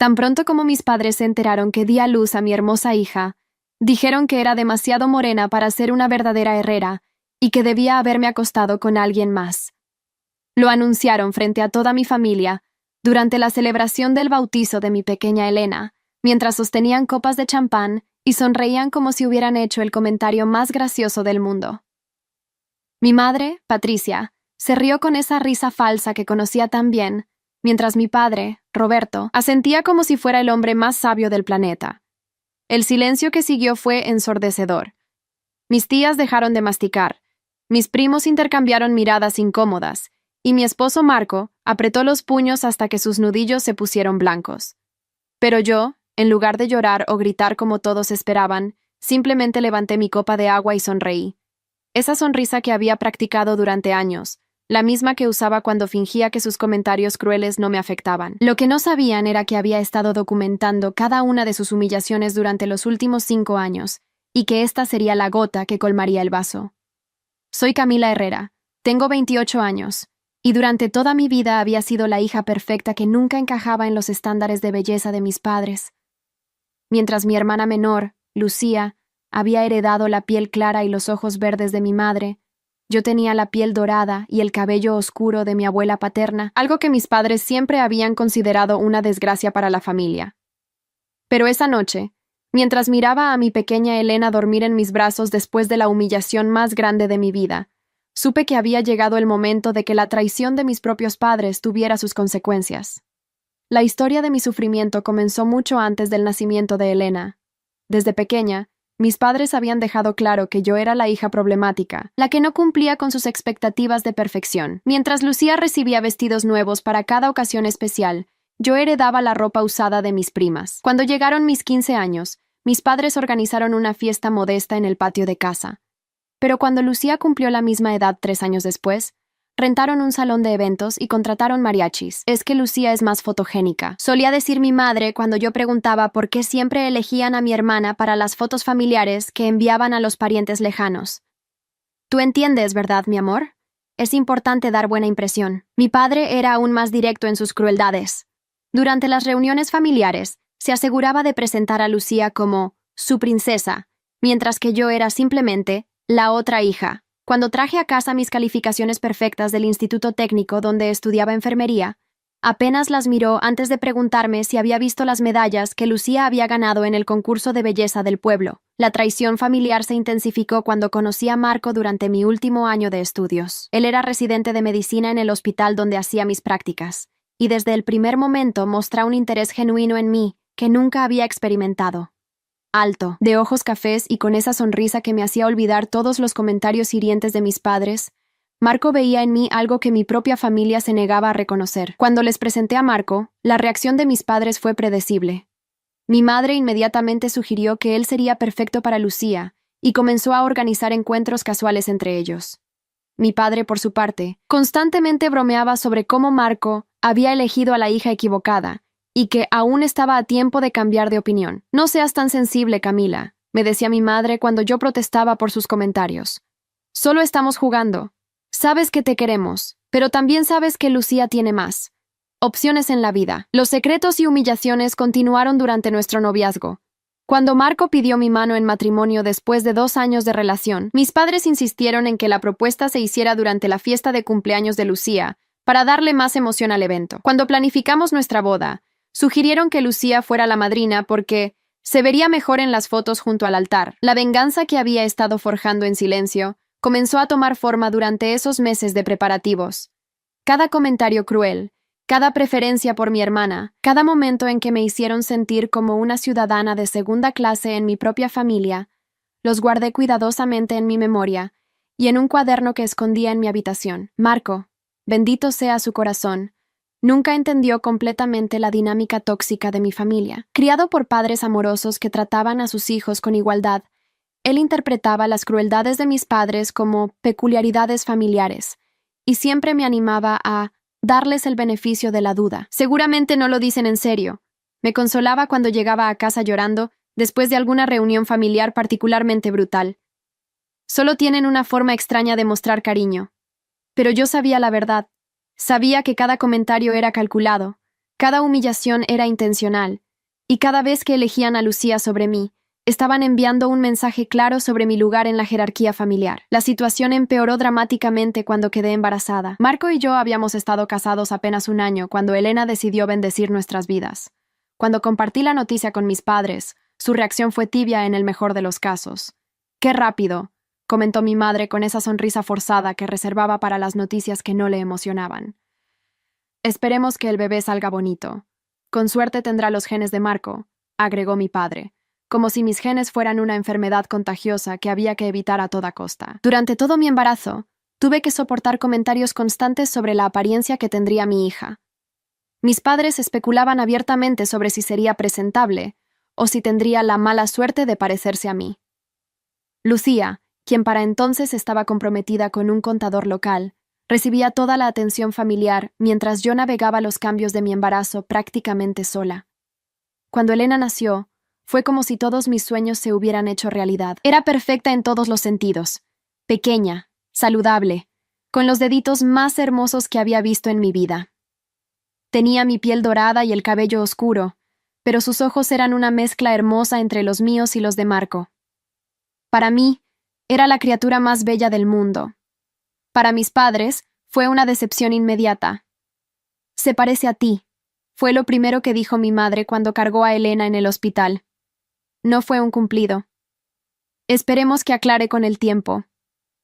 Tan pronto como mis padres se enteraron que di a luz a mi hermosa hija, dijeron que era demasiado morena para ser una verdadera herrera y que debía haberme acostado con alguien más. Lo anunciaron frente a toda mi familia durante la celebración del bautizo de mi pequeña Elena, mientras sostenían copas de champán y sonreían como si hubieran hecho el comentario más gracioso del mundo. Mi madre, Patricia, se rió con esa risa falsa que conocía tan bien, mientras mi padre, Roberto, asentía como si fuera el hombre más sabio del planeta. El silencio que siguió fue ensordecedor. Mis tías dejaron de masticar, mis primos intercambiaron miradas incómodas, y mi esposo Marco apretó los puños hasta que sus nudillos se pusieron blancos. Pero yo, en lugar de llorar o gritar como todos esperaban, simplemente levanté mi copa de agua y sonreí. Esa sonrisa que había practicado durante años, la misma que usaba cuando fingía que sus comentarios crueles no me afectaban. Lo que no sabían era que había estado documentando cada una de sus humillaciones durante los últimos 5 años, y que esta sería la gota que colmaría el vaso. Soy Camila Herrera, tengo 28 años, y durante toda mi vida había sido la hija perfecta que nunca encajaba en los estándares de belleza de mis padres. Mientras mi hermana menor, Lucía, había heredado la piel clara y los ojos verdes de mi madre, yo tenía la piel dorada y el cabello oscuro de mi abuela paterna, algo que mis padres siempre habían considerado una desgracia para la familia. Pero esa noche, mientras miraba a mi pequeña Elena dormir en mis brazos después de la humillación más grande de mi vida, supe que había llegado el momento de que la traición de mis propios padres tuviera sus consecuencias. La historia de mi sufrimiento comenzó mucho antes del nacimiento de Elena. Desde pequeña, mis padres habían dejado claro que yo era la hija problemática, la que no cumplía con sus expectativas de perfección. Mientras Lucía recibía vestidos nuevos para cada ocasión especial, yo heredaba la ropa usada de mis primas. Cuando llegaron mis 15 años, mis padres organizaron una fiesta modesta en el patio de casa. Pero cuando Lucía cumplió la misma edad 3 años después, rentaron un salón de eventos y contrataron mariachis. Es que Lucía es más fotogénica, solía decir mi madre cuando yo preguntaba por qué siempre elegían a mi hermana para las fotos familiares que enviaban a los parientes lejanos. Tú entiendes, ¿verdad, mi amor? Es importante dar buena impresión. Mi padre era aún más directo en sus crueldades. Durante las reuniones familiares, se aseguraba de presentar a Lucía como su princesa, mientras que yo era simplemente la otra hija. Cuando traje a casa mis calificaciones perfectas del instituto técnico donde estudiaba enfermería, apenas las miró antes de preguntarme si había visto las medallas que Lucía había ganado en el concurso de belleza del pueblo. La traición familiar se intensificó cuando conocí a Marco durante mi último año de estudios. Él era residente de medicina en el hospital donde hacía mis prácticas, y desde el primer momento mostró un interés genuino en mí que nunca había experimentado. Alto, de ojos cafés y con esa sonrisa que me hacía olvidar todos los comentarios hirientes de mis padres, Marco veía en mí algo que mi propia familia se negaba a reconocer. Cuando les presenté a Marco, la reacción de mis padres fue predecible. Mi madre inmediatamente sugirió que él sería perfecto para Lucía y comenzó a organizar encuentros casuales entre ellos. Mi padre, por su parte, constantemente bromeaba sobre cómo Marco había elegido a la hija equivocada y que aún estaba a tiempo de cambiar de opinión. No seas tan sensible, Camila, me decía mi madre cuando yo protestaba por sus comentarios. Solo estamos jugando. Sabes que te queremos, pero también sabes que Lucía tiene más opciones en la vida. Los secretos y humillaciones continuaron durante nuestro noviazgo. Cuando Marco pidió mi mano en matrimonio después de 2 años de relación, mis padres insistieron en que la propuesta se hiciera durante la fiesta de cumpleaños de Lucía, para darle más emoción al evento. Cuando planificamos nuestra boda, sugirieron que Lucía fuera la madrina porque se vería mejor en las fotos junto al altar. La venganza que había estado forjando en silencio comenzó a tomar forma durante esos meses de preparativos. Cada comentario cruel, cada preferencia por mi hermana, cada momento en que me hicieron sentir como una ciudadana de segunda clase en mi propia familia, los guardé cuidadosamente en mi memoria y en un cuaderno que escondía en mi habitación. Marco, bendito sea su corazón, nunca entendió completamente la dinámica tóxica de mi familia. Criado por padres amorosos que trataban a sus hijos con igualdad, él interpretaba las crueldades de mis padres como peculiaridades familiares, y siempre me animaba a darles el beneficio de la duda. Seguramente no lo dicen en serio. Me consolaba cuando llegaba a casa llorando después de alguna reunión familiar particularmente brutal. Solo tienen una forma extraña de mostrar cariño. Pero yo sabía la verdad. Sabía que cada comentario era calculado, Cada humillación era intencional, y cada vez que elegían a Lucía sobre mí, estaban enviando un mensaje claro sobre mi lugar en la jerarquía familiar. La situación empeoró dramáticamente cuando quedé embarazada. Marco y yo habíamos estado casados apenas un año cuando Elena decidió bendecir nuestras vidas. Cuando compartí la noticia con mis padres, su reacción fue tibia en el mejor de los casos. «¡Qué rápido!», comentó mi madre con esa sonrisa forzada que reservaba para las noticias que no le emocionaban. «Esperemos que el bebé salga bonito. Con suerte tendrá los genes de Marco», agregó mi padre, como si mis genes fueran una enfermedad contagiosa que había que evitar a toda costa. Durante todo mi embarazo, tuve que soportar comentarios constantes sobre la apariencia que tendría mi hija. Mis padres especulaban abiertamente sobre si sería presentable o si tendría la mala suerte de parecerse a mí. Lucía, quien para entonces estaba comprometida con un contador local, recibía toda la atención familiar mientras yo navegaba los cambios de mi embarazo prácticamente sola. Cuando Elena nació, fue como si todos mis sueños se hubieran hecho realidad. Era perfecta en todos los sentidos. Pequeña, saludable, con los deditos más hermosos que había visto en mi vida. Tenía mi piel dorada y el cabello oscuro, pero sus ojos eran una mezcla hermosa entre los míos y los de Marco. Para mí, era la criatura más bella del mundo. Para mis padres, fue una decepción inmediata. «Se parece a ti», fue lo primero que dijo mi madre cuando cargó a Elena en el hospital. No fue un cumplido. «Esperemos que aclare con el tiempo»,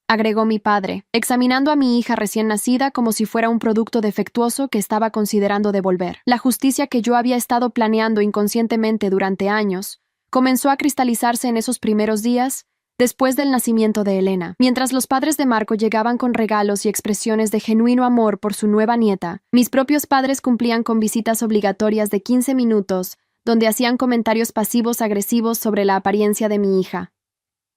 agregó mi padre, examinando a mi hija recién nacida como si fuera un producto defectuoso que estaba considerando devolver. La justicia que yo había estado planeando inconscientemente durante años comenzó a cristalizarse en esos primeros días después del nacimiento de Elena. Mientras los padres de Marco llegaban con regalos y expresiones de genuino amor por su nueva nieta, mis propios padres cumplían con visitas obligatorias de 15 minutos, donde hacían comentarios pasivos-agresivos sobre la apariencia de mi hija.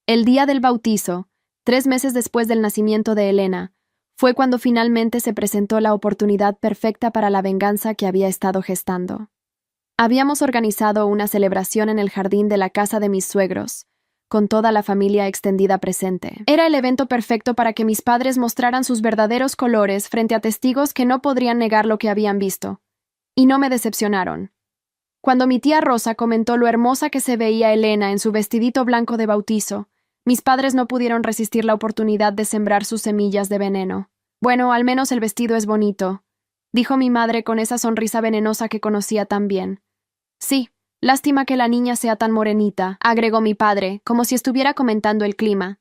El día del bautizo, 3 meses después del nacimiento de Elena, fue cuando finalmente se presentó la oportunidad perfecta para la venganza que había estado gestando. Habíamos organizado una celebración en el jardín de la casa de mis suegros, con toda la familia extendida presente. Era el evento perfecto para que mis padres mostraran sus verdaderos colores frente a testigos que no podrían negar lo que habían visto. Y no me decepcionaron. Cuando mi tía Rosa comentó lo hermosa que se veía Elena en su vestidito blanco de bautizo, mis padres no pudieron resistir la oportunidad de sembrar sus semillas de veneno. «Bueno, al menos el vestido es bonito», dijo mi madre con esa sonrisa venenosa que conocía tan bien. «Sí, lástima que la niña sea tan morenita», agregó mi padre, como si estuviera comentando el clima.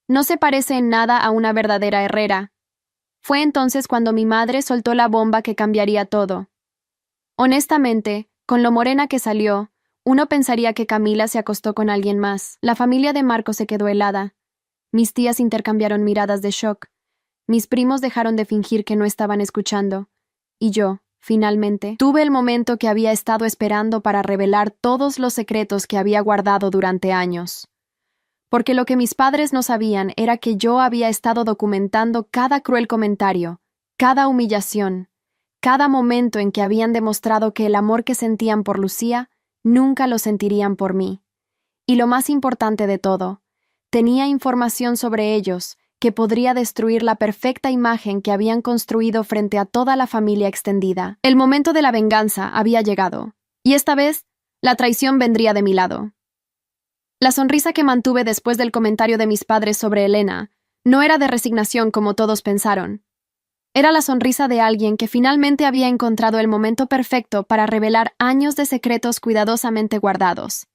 «No se parece en nada a una verdadera herrera». Fue entonces cuando mi madre soltó la bomba que cambiaría todo. Honestamente, con lo morena que salió, uno pensaría que Camila se acostó con alguien más. La familia de Marco se quedó helada. Mis tías intercambiaron miradas de shock. Mis primos dejaron de fingir que no estaban escuchando. Y yo, finalmente, tuve el momento que había estado esperando para revelar todos los secretos que había guardado durante años. Porque lo que mis padres no sabían era que yo había estado documentando cada cruel comentario, cada humillación, cada momento en que habían demostrado que el amor que sentían por Lucía nunca lo sentirían por mí. Y lo más importante de todo, tenía información sobre ellos que podría destruir la perfecta imagen que habían construido frente a toda la familia extendida. El momento de la venganza había llegado, y esta vez, la traición vendría de mi lado. La sonrisa que mantuve después del comentario de mis padres sobre Elena no era de resignación como todos pensaron. Era la sonrisa de alguien que finalmente había encontrado el momento perfecto para revelar años de secretos cuidadosamente guardados.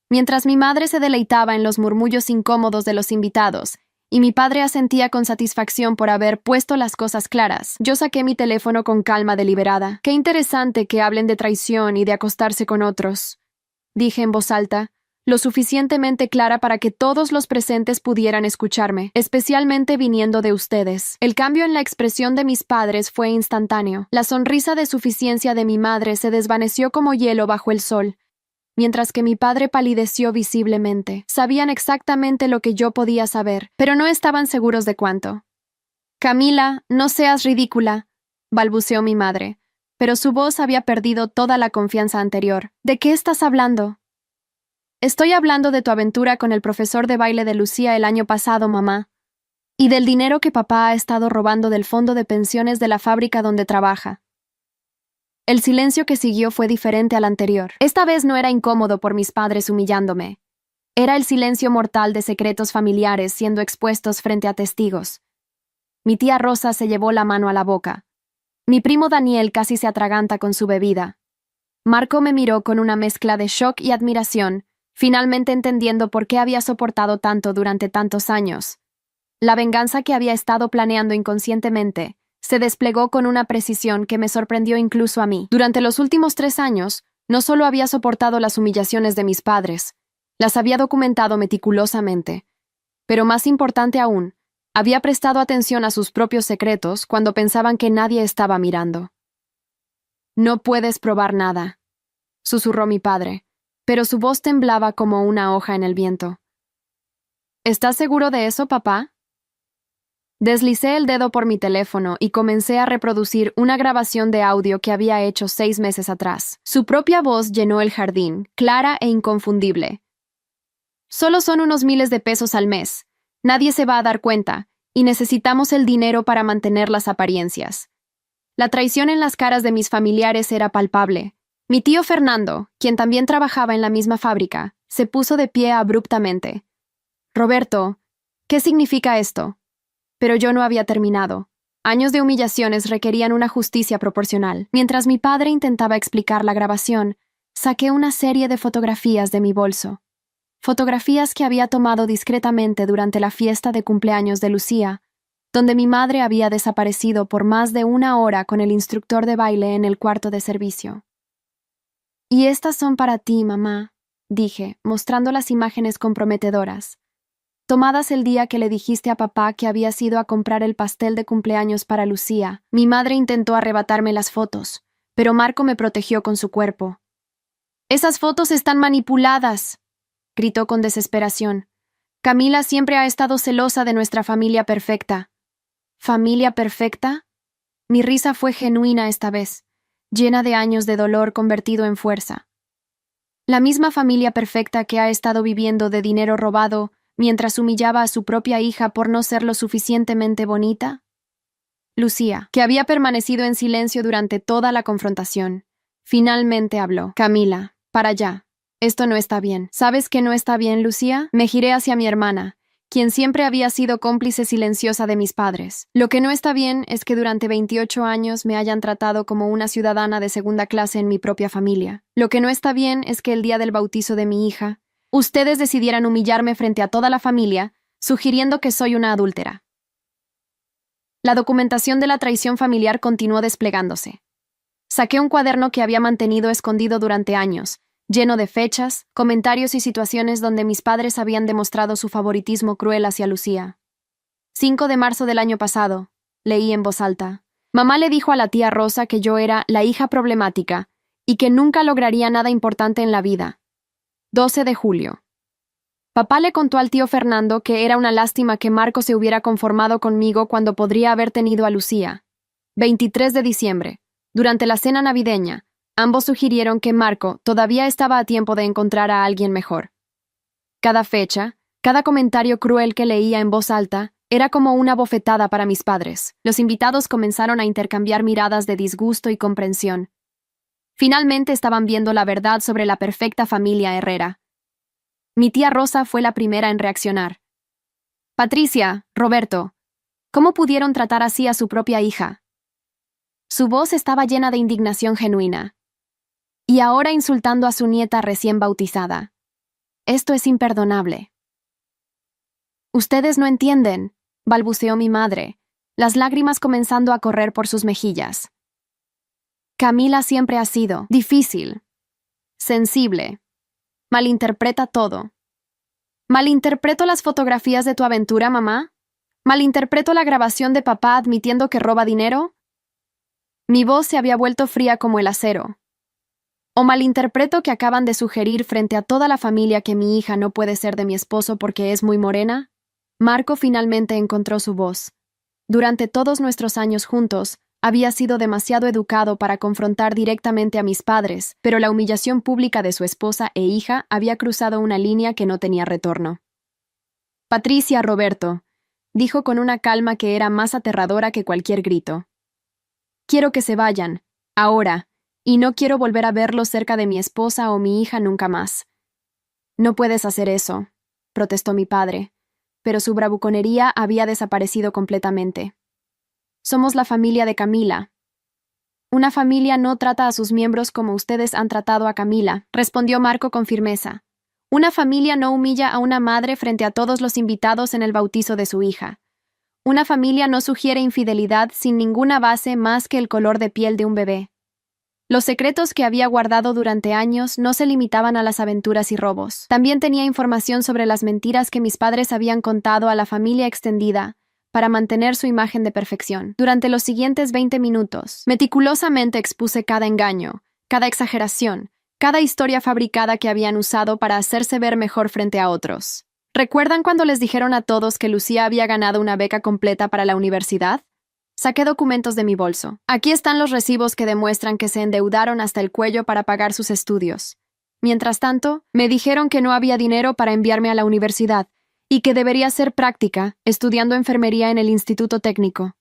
Mientras mi madre se deleitaba en los murmullos incómodos de los invitados y mi padre asentía con satisfacción por haber puesto las cosas claras, yo saqué mi teléfono con calma deliberada. «Qué interesante que hablen de traición y de acostarse con otros», dije en voz alta, lo suficientemente clara para que todos los presentes pudieran escucharme, especialmente viniendo de ustedes. El cambio en la expresión de mis padres fue instantáneo. La sonrisa de suficiencia de mi madre se desvaneció como hielo bajo el sol, mientras que mi padre palideció visiblemente. Sabían exactamente lo que yo podía saber, pero no estaban seguros de cuánto. «Camila, no seas ridícula», balbuceó mi madre, pero su voz había perdido toda la confianza anterior. «¿De qué estás hablando?» «Estoy hablando de tu aventura con el profesor de baile de Lucía el año pasado, mamá, y del dinero que papá ha estado robando del fondo de pensiones de la fábrica donde trabaja». El silencio que siguió fue diferente al anterior. Esta vez no era incómodo por mis padres humillándome. Era el silencio mortal de secretos familiares siendo expuestos frente a testigos. Mi tía Rosa se llevó la mano a la boca. Mi primo Daniel casi se atraganta con su bebida. Marco me miró con una mezcla de shock y admiración, finalmente entendiendo por qué había soportado tanto durante tantos años. La venganza que había estado planeando inconscientemente se desplegó con una precisión que me sorprendió incluso a mí. Durante los últimos 3 años, no solo había soportado las humillaciones de mis padres, las había documentado meticulosamente, pero más importante aún, había prestado atención a sus propios secretos cuando pensaban que nadie estaba mirando. «No puedes probar nada», susurró mi padre, pero su voz temblaba como una hoja en el viento. «¿Estás seguro de eso, papá?» Deslicé el dedo por mi teléfono y comencé a reproducir una grabación de audio que había hecho 6 meses atrás. Su propia voz llenó el jardín, clara e inconfundible. «Solo son unos miles de pesos al mes. Nadie se va a dar cuenta, y necesitamos el dinero para mantener las apariencias». La traición en las caras de mis familiares era palpable. Mi tío Fernando, quien también trabajaba en la misma fábrica, se puso de pie abruptamente. «Roberto, ¿qué significa esto?» Pero yo no había terminado. Años de humillaciones requerían una justicia proporcional. Mientras mi padre intentaba explicar la grabación, saqué una serie de fotografías de mi bolso. Fotografías que había tomado discretamente durante la fiesta de cumpleaños de Lucía, donde mi madre había desaparecido por más de 1 hora con el instructor de baile en el cuarto de servicio. «Y estas son para ti, mamá», dije, mostrando las imágenes comprometedoras, tomadas el día que le dijiste a papá que habías ido a comprar el pastel de cumpleaños para Lucía. Mi madre intentó arrebatarme las fotos, pero Marco me protegió con su cuerpo. «Esas fotos están manipuladas», gritó con desesperación. «Camila siempre ha estado celosa de nuestra familia perfecta». «¿Familia perfecta?» Mi risa fue genuina esta vez, llena de años de dolor convertido en fuerza. «La misma familia perfecta que ha estado viviendo de dinero robado mientras humillaba a su propia hija por no ser lo suficientemente bonita». Lucía, que había permanecido en silencio durante toda la confrontación, finalmente habló. «Camila, para allá. Esto no está bien». «¿Sabes que no está bien, Lucía?» Me giré hacia mi hermana, quien siempre había sido cómplice silenciosa de mis padres. «Lo que no está bien es que durante 28 años me hayan tratado como una ciudadana de segunda clase en mi propia familia. Lo que no está bien es que el día del bautizo de mi hija, ustedes decidieran humillarme frente a toda la familia, sugiriendo que soy una adúltera». La documentación de la traición familiar continuó desplegándose. Saqué un cuaderno que había mantenido escondido durante años, lleno de fechas, comentarios y situaciones donde mis padres habían demostrado su favoritismo cruel hacia Lucía. 5 de marzo del año pasado, leí en voz alta. Mamá le dijo a la tía Rosa que yo era la hija problemática y que nunca lograría nada importante en la vida. 12 de julio. Papá le contó al tío Fernando que era una lástima que Marco se hubiera conformado conmigo cuando podría haber tenido a Lucía. 23 de diciembre. Durante la cena navideña, ambos sugirieron que Marco todavía estaba a tiempo de encontrar a alguien mejor. Cada fecha, cada comentario cruel que leía en voz alta, era como una bofetada para mis padres. Los invitados comenzaron a intercambiar miradas de disgusto y comprensión. Finalmente estaban viendo la verdad sobre la perfecta familia Herrera. Mi tía Rosa fue la primera en reaccionar. «Patricia, Roberto, ¿cómo pudieron tratar así a su propia hija?» Su voz estaba llena de indignación genuina. «Y ahora insultando a su nieta recién bautizada. Esto es imperdonable». «Ustedes no entienden», balbuceó mi madre, las lágrimas comenzando a correr por sus mejillas. «Camila siempre ha sido difícil, sensible. Malinterpreta todo». «¿Malinterpreto las fotografías de tu aventura, mamá? ¿Malinterpreto la grabación de papá admitiendo que roba dinero?» Mi voz se había vuelto fría como el acero. «¿O malinterpreto que acaban de sugerir frente a toda la familia que mi hija no puede ser de mi esposo porque es muy morena?» Marco finalmente encontró su voz. Durante todos nuestros años juntos, había sido demasiado educado para confrontar directamente a mis padres, pero la humillación pública de su esposa e hija había cruzado una línea que no tenía retorno. «Patricia, Roberto», dijo con una calma que era más aterradora que cualquier grito. «Quiero que se vayan, ahora, y no quiero volver a verlo cerca de mi esposa o mi hija nunca más. No puedes hacer eso, protestó mi padre, pero su bravuconería había desaparecido completamente. Somos la familia de Camila. Una familia no trata a sus miembros como ustedes han tratado a Camila, respondió Marco con firmeza. Una familia no humilla a una madre frente a todos los invitados en el bautizo de su hija. Una familia no sugiere infidelidad sin ninguna base más que el color de piel de un bebé. Los secretos que había guardado durante años no se limitaban a las aventuras y robos. También tenía información sobre las mentiras que mis padres habían contado a la familia extendida para mantener su imagen de perfección. Durante los siguientes 20 minutos, meticulosamente expuse cada engaño, cada exageración, cada historia fabricada que habían usado para hacerse ver mejor frente a otros. ¿Recuerdan cuando les dijeron a todos que Lucía había ganado una beca completa para la universidad? Saqué documentos de mi bolso. Aquí están los recibos que demuestran que se endeudaron hasta el cuello para pagar sus estudios. Mientras tanto, me dijeron que no había dinero para enviarme a la universidad y que debería hacer práctica, estudiando enfermería en el Instituto Técnico.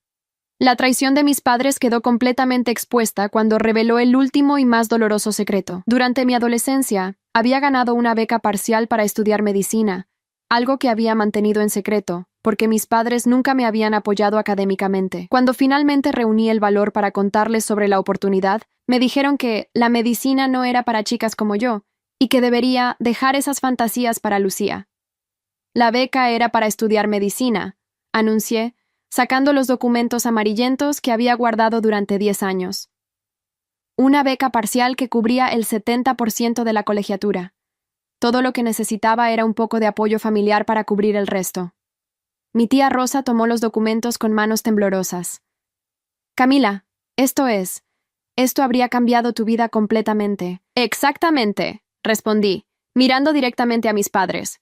La traición de mis padres quedó completamente expuesta cuando reveló el último y más doloroso secreto. Durante mi adolescencia, había ganado una beca parcial para estudiar medicina, algo que había mantenido en secreto, porque mis padres nunca me habían apoyado académicamente. Cuando finalmente reuní el valor para contarles sobre la oportunidad, me dijeron que la medicina no era para chicas como yo, y que debería dejar esas fantasías para Lucía. La beca era para estudiar medicina, anuncié, sacando los documentos amarillentos que había guardado durante 10 años. Una beca parcial que cubría el 70% de la colegiatura. Todo lo que necesitaba era un poco de apoyo familiar para cubrir el resto. Mi tía Rosa tomó los documentos con manos temblorosas. Camila, esto habría cambiado tu vida completamente. Exactamente, respondí, mirando directamente a mis padres.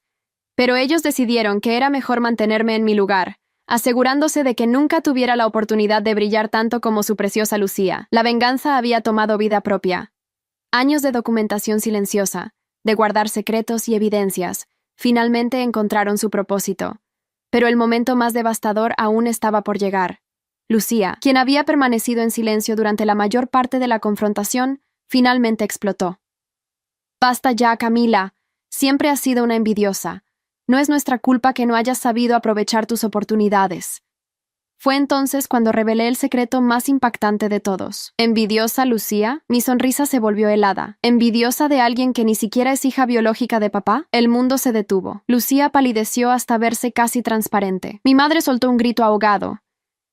Pero ellos decidieron que era mejor mantenerme en mi lugar, asegurándose de que nunca tuviera la oportunidad de brillar tanto como su preciosa Lucía. La venganza había tomado vida propia. Años de documentación silenciosa, de guardar secretos y evidencias, finalmente encontraron su propósito. Pero el momento más devastador aún estaba por llegar. Lucía, quien había permanecido en silencio durante la mayor parte de la confrontación, finalmente explotó. Basta ya, Camila. Siempre has sido una envidiosa. No es nuestra culpa que no hayas sabido aprovechar tus oportunidades. Fue entonces cuando revelé el secreto más impactante de todos. ¿Envidiosa, Lucía? Mi sonrisa se volvió helada. ¿Envidiosa de alguien que ni siquiera es hija biológica de papá? El mundo se detuvo. Lucía palideció hasta verse casi transparente. Mi madre soltó un grito ahogado.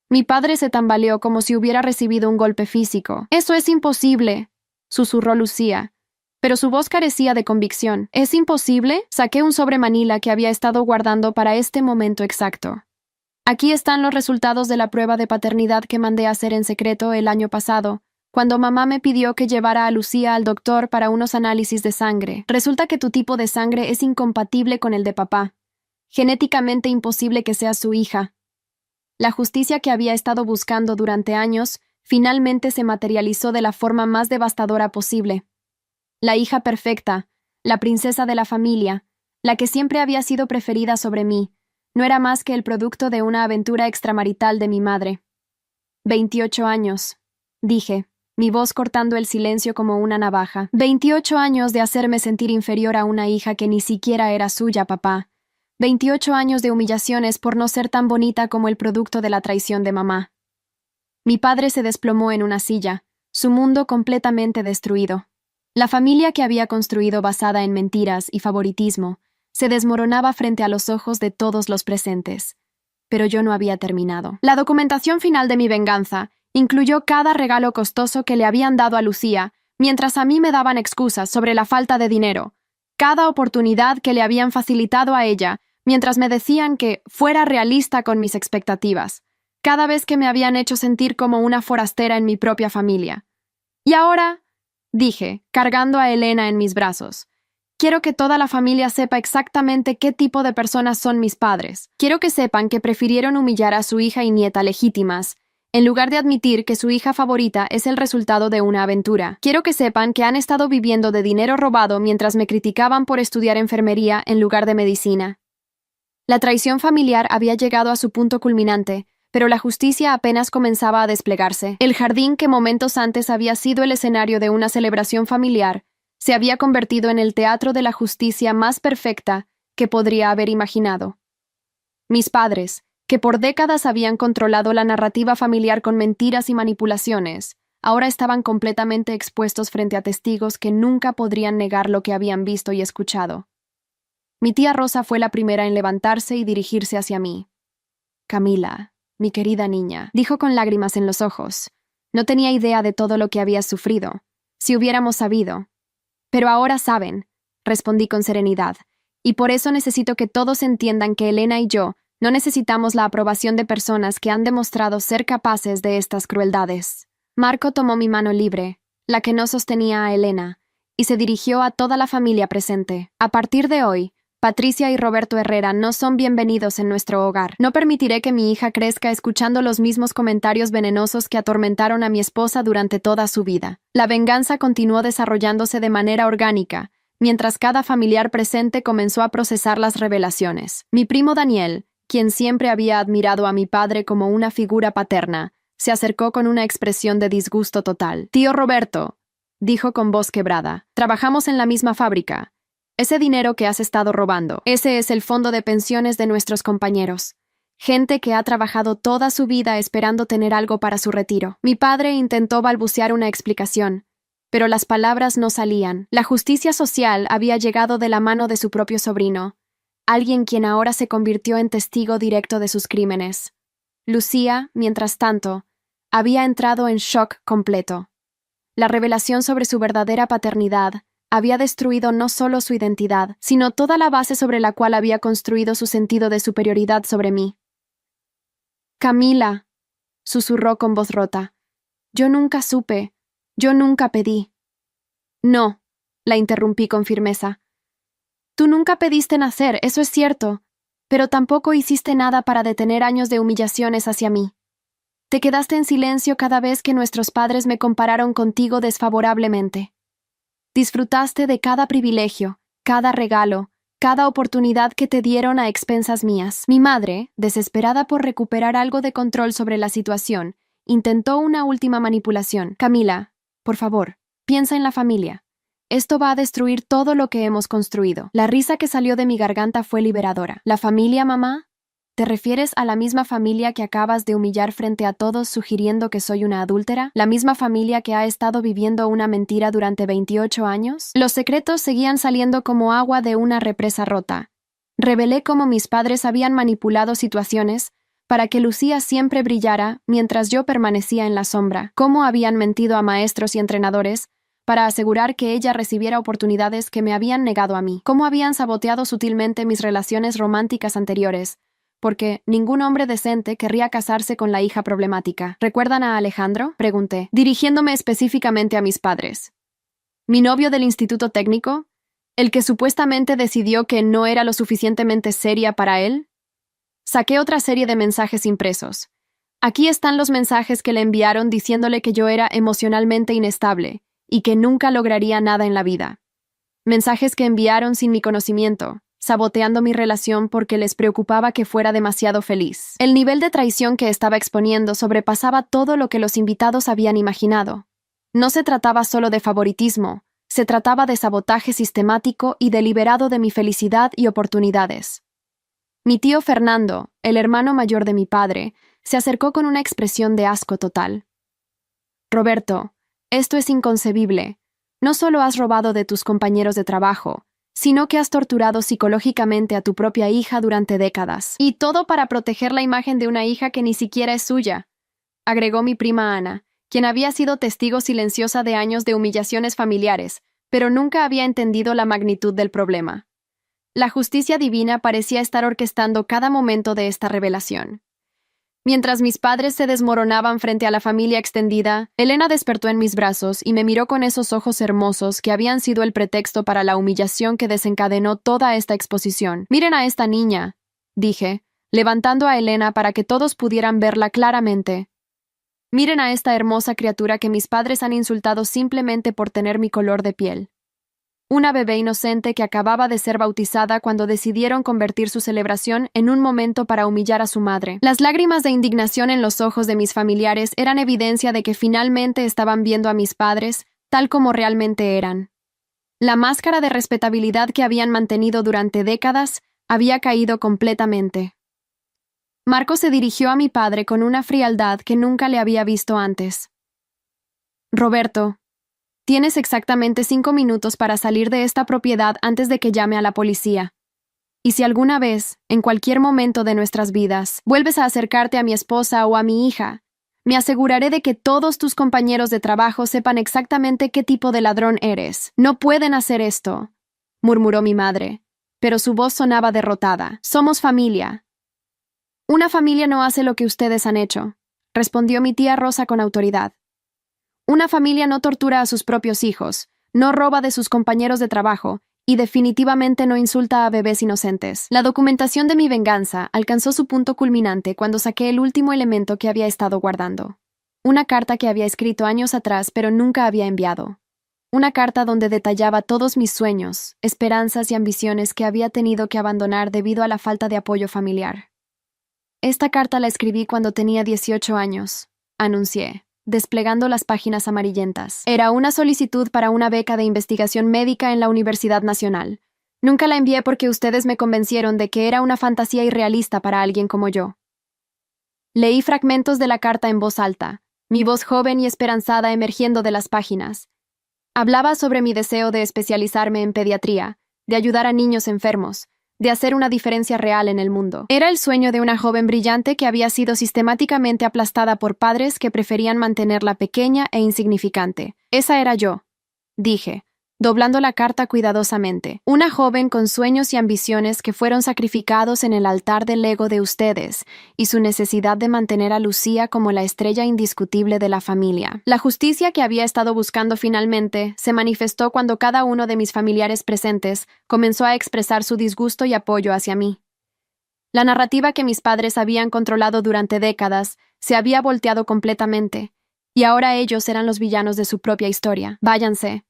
Mi padre se tambaleó como si hubiera recibido un golpe físico. «¡Eso es imposible!», susurró Lucía. Pero su voz carecía de convicción. «¿Es imposible?». Saqué un sobre manila que había estado guardando para este momento exacto. Aquí están los resultados de la prueba de paternidad que mandé hacer en secreto el año pasado, cuando mamá me pidió que llevara a Lucía al doctor para unos análisis de sangre. Resulta que tu tipo de sangre es incompatible con el de papá. Genéticamente imposible que seas su hija. La justicia que había estado buscando durante años finalmente se materializó de la forma más devastadora posible. La hija perfecta, la princesa de la familia, la que siempre había sido preferida sobre mí, no era más que el producto de una aventura extramarital de mi madre. 28 años, dije, mi voz cortando el silencio como una navaja. 28 años de hacerme sentir inferior a una hija que ni siquiera era suya, papá. 28 años de humillaciones por no ser tan bonita como el producto de la traición de mamá. Mi padre se desplomó en una silla, su mundo completamente destruido. La familia que había construido basada en mentiras y favoritismo se desmoronaba frente a los ojos de todos los presentes. Pero yo no había terminado. La documentación final de mi venganza incluyó cada regalo costoso que le habían dado a Lucía, mientras a mí me daban excusas sobre la falta de dinero, cada oportunidad que le habían facilitado a ella, mientras me decían que fuera realista con mis expectativas, cada vez que me habían hecho sentir como una forastera en mi propia familia. Y ahora, dije, cargando a Elena en mis brazos, quiero que toda la familia sepa exactamente qué tipo de personas son mis padres. Quiero que sepan que prefirieron humillar a su hija y nieta legítimas, en lugar de admitir que su hija favorita es el resultado de una aventura. Quiero que sepan que han estado viviendo de dinero robado mientras me criticaban por estudiar enfermería en lugar de medicina. La traición familiar había llegado a su punto culminante, Pero la justicia apenas comenzaba a desplegarse. El jardín que momentos antes había sido el escenario de una celebración familiar se había convertido en el teatro de la justicia más perfecta que podría haber imaginado. Mis padres, que por décadas habían controlado la narrativa familiar con mentiras y manipulaciones, ahora estaban completamente expuestos frente a testigos que nunca podrían negar lo que habían visto y escuchado. Mi tía Rosa fue la primera en levantarse y dirigirse hacia mí. «Camila, mi querida niña», dijo con lágrimas en los ojos. No tenía idea de todo lo que habías sufrido. Si hubiéramos sabido. «Pero ahora saben», respondí con serenidad, «y por eso necesito que todos entiendan que Elena y yo no necesitamos la aprobación de personas que han demostrado ser capaces de estas crueldades». Marco tomó mi mano libre, la que no sostenía a Elena, y se dirigió a toda la familia presente. «A partir de hoy, Patricia y Roberto Herrera no son bienvenidos en nuestro hogar. No permitiré que mi hija crezca escuchando los mismos comentarios venenosos que atormentaron a mi esposa durante toda su vida». La venganza continuó desarrollándose de manera orgánica, mientras cada familiar presente comenzó a procesar las revelaciones. Mi primo Daniel, quien siempre había admirado a mi padre como una figura paterna, se acercó con una expresión de disgusto total. «Tío Roberto», dijo con voz quebrada, «trabajamos en la misma fábrica. Ese dinero que has estado robando, ese es el fondo de pensiones de nuestros compañeros. Gente que ha trabajado toda su vida esperando tener algo para su retiro». Mi padre intentó balbucear una explicación, pero las palabras no salían. La justicia social había llegado de la mano de su propio sobrino, alguien quien ahora se convirtió en testigo directo de sus crímenes. Lucía, mientras tanto, había entrado en shock completo. La revelación sobre su verdadera paternidad había destruido no solo su identidad, sino toda la base sobre la cual había construido su sentido de superioridad sobre mí. «Camila», susurró con voz rota, «yo nunca supe, yo nunca pedí». «No», la interrumpí con firmeza. «Tú nunca pediste nacer, eso es cierto, pero tampoco hiciste nada para detener años de humillaciones hacia mí. Te quedaste en silencio cada vez que nuestros padres me compararon contigo desfavorablemente. Disfrutaste de cada privilegio, cada regalo, cada oportunidad que te dieron a expensas mías». Mi madre, desesperada por recuperar algo de control sobre la situación, intentó una última manipulación. «Camila, por favor, piensa en la familia. Esto va a destruir todo lo que hemos construido». La risa que salió de mi garganta fue liberadora. «¿La familia, mamá? ¿Te refieres a la misma familia que acabas de humillar frente a todos sugiriendo que soy una adúltera? ¿La misma familia que ha estado viviendo una mentira durante 28 años? Los secretos seguían saliendo como agua de una represa rota. Revelé cómo mis padres habían manipulado situaciones para que Lucía siempre brillara mientras yo permanecía en la sombra, cómo habían mentido a maestros y entrenadores para asegurar que ella recibiera oportunidades que me habían negado a mí, cómo habían saboteado sutilmente mis relaciones románticas anteriores, porque ningún hombre decente querría casarse con la hija problemática. ¿Recuerdan a Alejandro?, pregunté, dirigiéndome específicamente a mis padres. ¿Mi novio del instituto técnico? ¿El que supuestamente decidió que no era lo suficientemente seria para él? Saqué otra serie de mensajes impresos. Aquí están los mensajes que le enviaron diciéndole que yo era emocionalmente inestable y que nunca lograría nada en la vida. Mensajes que enviaron sin mi conocimiento, saboteando mi relación porque les preocupaba que fuera demasiado feliz. El nivel de traición que estaba exponiendo sobrepasaba todo lo que los invitados habían imaginado. No se trataba solo de favoritismo, se trataba de sabotaje sistemático y deliberado de mi felicidad y oportunidades. Mi tío Fernando, el hermano mayor de mi padre, se acercó con una expresión de asco total. «Roberto, esto es inconcebible. No solo has robado de tus compañeros de trabajo, sino que has torturado psicológicamente a tu propia hija durante décadas. Y todo para proteger la imagen de una hija que ni siquiera es suya», agregó mi prima Ana, quien había sido testigo silenciosa de años de humillaciones familiares, pero nunca había entendido la magnitud del problema. La justicia divina parecía estar orquestando cada momento de esta revelación. Mientras mis padres se desmoronaban frente a la familia extendida, Elena despertó en mis brazos y me miró con esos ojos hermosos que habían sido el pretexto para la humillación que desencadenó toda esta exposición. «Miren a esta niña», dije, levantando a Elena para que todos pudieran verla claramente. «Miren a esta hermosa criatura que mis padres han insultado simplemente por tener mi color de piel». una bebé inocente que acababa de ser bautizada cuando decidieron convertir su celebración en un momento para humillar a su madre. Las lágrimas de indignación en los ojos de mis familiares eran evidencia de que finalmente estaban viendo a mis padres tal como realmente eran. La máscara de respetabilidad que habían mantenido durante décadas había caído completamente. Marco se dirigió a mi padre con una frialdad que nunca le había visto antes. Roberto, tienes exactamente 5 minutos para salir de esta propiedad antes de que llame a la policía. Y si alguna vez, en cualquier momento de nuestras vidas, vuelves a acercarte a mi esposa o a mi hija, me aseguraré de que todos tus compañeros de trabajo sepan exactamente qué tipo de ladrón eres. No pueden hacer esto, murmuró mi madre, pero su voz sonaba derrotada. Somos familia. Una familia no hace lo que ustedes han hecho, respondió mi tía Rosa con autoridad. Una familia no tortura a sus propios hijos, no roba de sus compañeros de trabajo y definitivamente no insulta a bebés inocentes. La documentación de mi venganza alcanzó su punto culminante cuando saqué el último elemento que había estado guardando. Una carta que había escrito años atrás pero nunca había enviado. Una carta donde detallaba todos mis sueños, esperanzas y ambiciones que había tenido que abandonar debido a la falta de apoyo familiar. Esta carta la escribí cuando tenía 18 años, anuncié, desplegando las páginas amarillentas. Era una solicitud para una beca de investigación médica en la Universidad Nacional. Nunca la envié porque ustedes me convencieron de que era una fantasía irrealista para alguien como yo. Leí fragmentos de la carta en voz alta, mi voz joven y esperanzada emergiendo de las páginas. Hablaba sobre mi deseo de especializarme en pediatría, de ayudar a niños enfermos, de hacer una diferencia real en el mundo. Era el sueño de una joven brillante que había sido sistemáticamente aplastada por padres que preferían mantenerla pequeña e insignificante. Esa era yo, dije, doblando la carta cuidadosamente. Una joven con sueños y ambiciones que fueron sacrificados en el altar del ego de ustedes y su necesidad de mantener a Lucía como la estrella indiscutible de la familia. La justicia que había estado buscando finalmente se manifestó cuando cada uno de mis familiares presentes comenzó a expresar su disgusto y apoyo hacia mí. La narrativa que mis padres habían controlado durante décadas se había volteado completamente, y ahora ellos eran los villanos de su propia historia. Váyanse,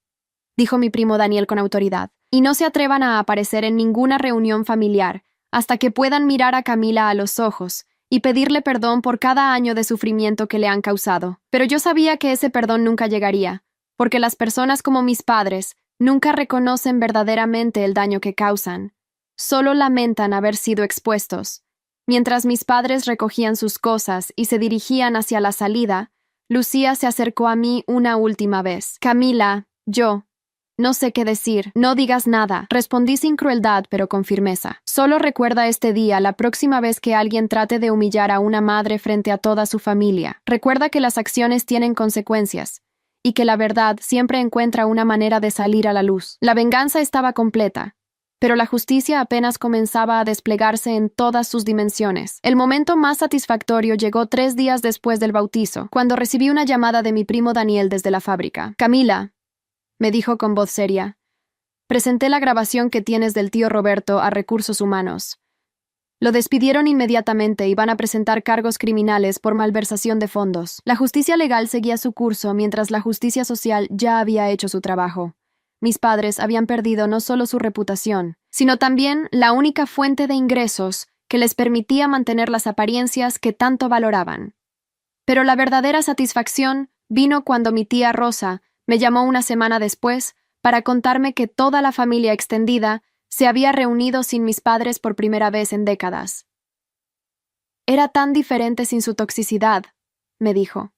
dijo mi primo Daniel con autoridad, y no se atrevan a aparecer en ninguna reunión familiar hasta que puedan mirar a Camila a los ojos y pedirle perdón por cada año de sufrimiento que le han causado. Pero yo sabía que ese perdón nunca llegaría, porque las personas como mis padres nunca reconocen verdaderamente el daño que causan, solo lamentan haber sido expuestos. Mientras mis padres recogían sus cosas y se dirigían hacia la salida, Lucía se acercó a mí una última vez. Camila, no sé qué decir. No digas nada. Respondí sin crueldad, pero con firmeza. Solo recuerda este día la próxima vez que alguien trate de humillar a una madre frente a toda su familia. Recuerda que las acciones tienen consecuencias y que la verdad siempre encuentra una manera de salir a la luz. La venganza estaba completa, pero la justicia apenas comenzaba a desplegarse en todas sus dimensiones. El momento más satisfactorio llegó 3 días después del bautizo, cuando recibí una llamada de mi primo Daniel desde la fábrica. Camila, me dijo con voz seria, presenté la grabación que tienes del tío Roberto a Recursos Humanos. Lo despidieron inmediatamente y van a presentar cargos criminales por malversación de fondos. La justicia legal seguía su curso mientras la justicia social ya había hecho su trabajo. Mis padres habían perdido no solo su reputación, sino también la única fuente de ingresos que les permitía mantener las apariencias que tanto valoraban. Pero la verdadera satisfacción vino cuando mi tía Rosa me llamó una semana después para contarme que toda la familia extendida se había reunido sin mis padres por primera vez en décadas. Era tan diferente sin su toxicidad, me dijo.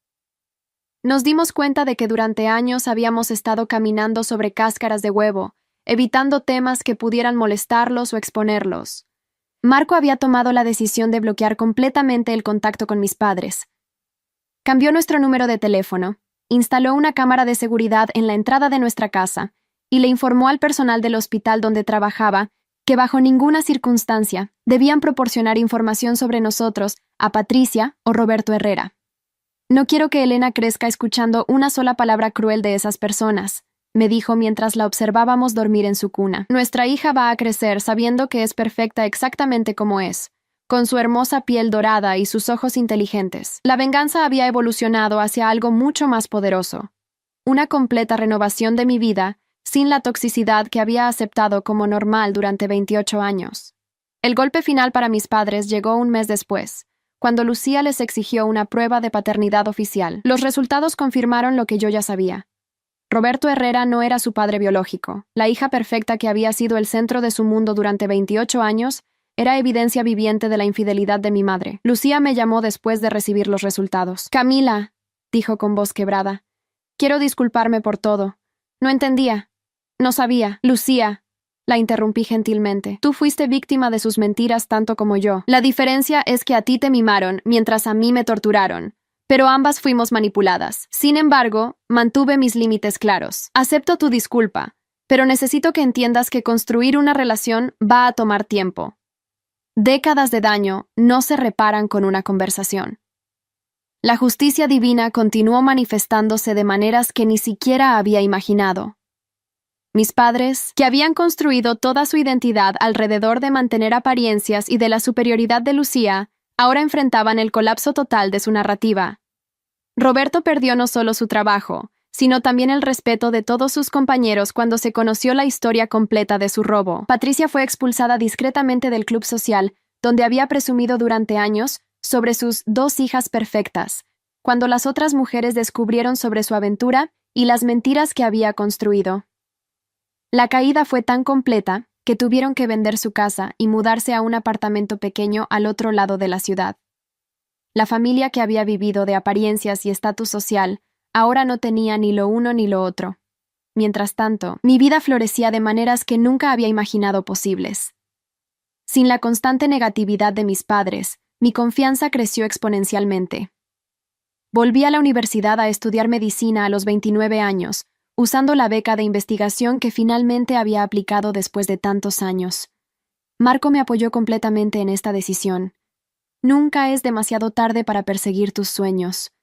Nos dimos cuenta de que durante años habíamos estado caminando sobre cáscaras de huevo, evitando temas que pudieran molestarlos o exponerlos. Marco había tomado la decisión de bloquear completamente el contacto con mis padres. Cambió nuestro número de teléfono, instaló una cámara de seguridad en la entrada de nuestra casa y le informó al personal del hospital donde trabajaba que bajo ninguna circunstancia debían proporcionar información sobre nosotros a Patricia o Roberto Herrera. No quiero que Elena crezca escuchando una sola palabra cruel de esas personas, me dijo mientras la observábamos dormir en su cuna. Nuestra hija va a crecer sabiendo que es perfecta exactamente como es, con su hermosa piel dorada y sus ojos inteligentes. La venganza había evolucionado hacia algo mucho más poderoso. Una completa renovación de mi vida sin la toxicidad que había aceptado como normal durante 28 años. El golpe final para mis padres llegó un mes después, cuando Lucía les exigió una prueba de paternidad oficial. Los resultados confirmaron lo que yo ya sabía. Roberto Herrera no era su padre biológico. La hija perfecta que había sido el centro de su mundo durante 28 años era evidencia viviente de la infidelidad de mi madre. Lucía me llamó después de recibir los resultados. «Camila», dijo con voz quebrada, «quiero disculparme por todo. No entendía. No sabía. Lucía», la interrumpí gentilmente, «tú fuiste víctima de sus mentiras tanto como yo. La diferencia es que a ti te mimaron mientras a mí me torturaron. Pero ambas fuimos manipuladas. Sin embargo, mantuve mis límites claros. Acepto tu disculpa, pero necesito que entiendas que construir una relación va a tomar tiempo. Décadas de daño no se reparan con una conversación». La justicia divina continuó manifestándose de maneras que ni siquiera había imaginado. Mis padres, que habían construido toda su identidad alrededor de mantener apariencias y de la superioridad de Lucía, ahora enfrentaban el colapso total de su narrativa. Roberto perdió no solo su trabajo, sino también el respeto de todos sus compañeros cuando se conoció la historia completa de su robo. Patricia fue expulsada discretamente del club social, donde había presumido durante años sobre sus 2 hijas perfectas, cuando las otras mujeres descubrieron sobre su aventura y las mentiras que había construido. La caída fue tan completa que tuvieron que vender su casa y mudarse a un apartamento pequeño al otro lado de la ciudad. La familia que había vivido de apariencias y estatus social ahora no tenía ni lo uno ni lo otro. Mientras tanto, mi vida florecía de maneras que nunca había imaginado posibles. Sin la constante negatividad de mis padres, mi confianza creció exponencialmente. Volví a la universidad a estudiar medicina a los 29 años, usando la beca de investigación que finalmente había aplicado después de tantos años. Marco me apoyó completamente en esta decisión. «Nunca es demasiado tarde para perseguir tus sueños»,